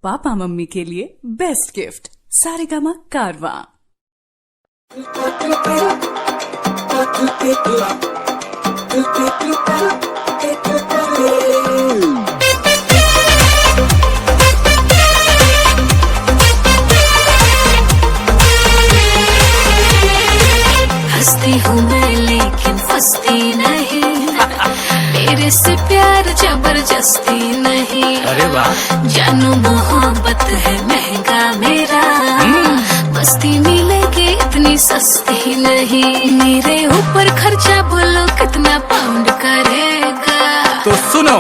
Papa mummy के लिए best gift Saregama कारवां। हंसती हूँ मैं लेकिन फंसती नहीं, मेरे से प्यार जबरदस्ती नहीं। अरे वाह, जानू मोहब्बत है महंगा मेरा, मस्ती मिलेगी इतनी सस्ती नहीं। मेरे ऊपर खर्चा बोलो कितना पाउंड करेगा। तो सुनो,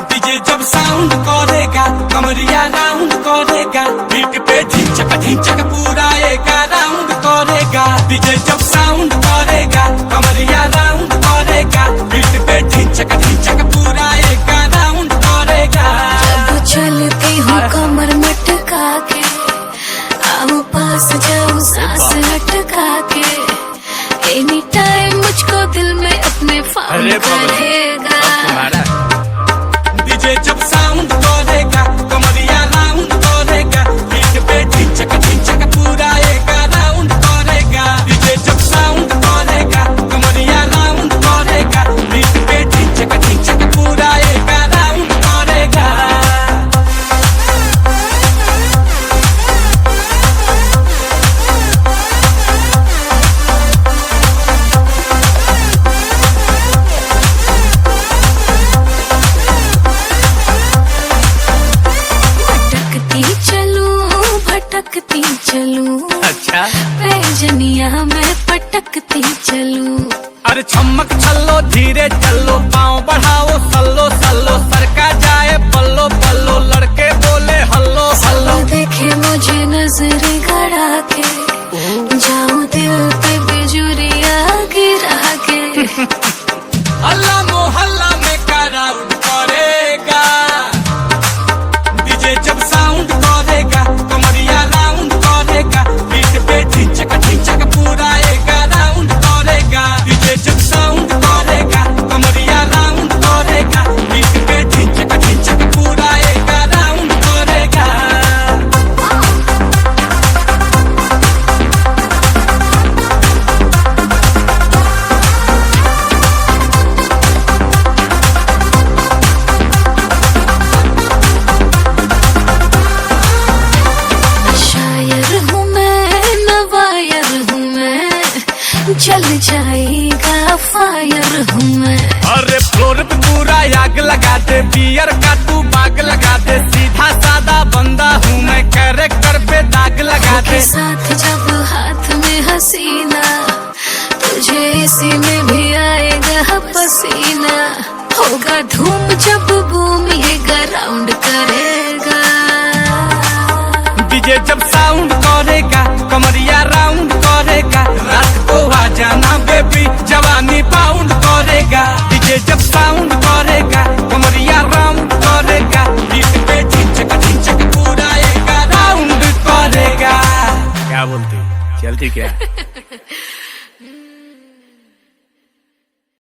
डीजे जब साउंड करेगा कमरिया राउंड करेगा, बीट पे ढिंचक पूरा एक राउंड करेगा। डीजे जब साउंड करेगा कमरिया राउंड करेगा, बीट पे ढिंचक पूरा एक राउंड करेगा। जब चलती हूँ कमर मटका के, आओ पास जाओ सांस अटका के, एनी टाइम मुझको दिल में अपने फाउंड करेगा। डीजे जब साउंड करेगा कमरिया राउंड करेगा, बीट पे ढिंचक पूरा एक राउंड करेगा। डीजे जब साउंड करेगा कमरिया राउंड करेगा, बीट पे ढिंचक पूरा एक राउंड करेगा। भटकती चलूं, अच्छा पैजनिया मैं पटकती चलूं। अरे छमक छल्लो धीरे चलो, पाँव बढ़ाओ सल्लो सल्लो, सरका जाए पल्लो पल्लो, लड़के बोले हल्लो हल्लो। देखे मुझे नजर गड़ा के, जाऊं दिल पे बिजुरिया गिरा के। अल्लाह मोहल्ला में कराउंड करेगा, डीजे जब साउंड करेगा कमरिया राउंड करेगा, बीट पे ढिंचक पूरा एक राउंड करेगा। डीजे जब साउंड करेगा कमरिया राउंड करेगा, बीट पे ढिंचक पूरा एक राउंड करेगा। चल जाएगा फायर हूँ मैं। अरे फ्लोर पे पूरा आग लगा दे, बियर का तू बाग लगा दे, सीधा सादा बंदा हूँ मैं, कैरेक्टर पे दाग लगा दे। साथ जब हाथ में हसीना, तुझे इसी में भी आएगा पसीना। होगा धूम जब बूम ये राउंड करेगा। डीजे जब साउंड करेगा कमरिया राउंड करेगा, रात को आ जाना बेबी जवानी पाउंड करेगा। डीजे जब साउंड करेगा कमरिया राउंड करेगा, बीट पे ढिंचक पूरा एक राउंड करेगा। क्या बोलती, चलती क्या?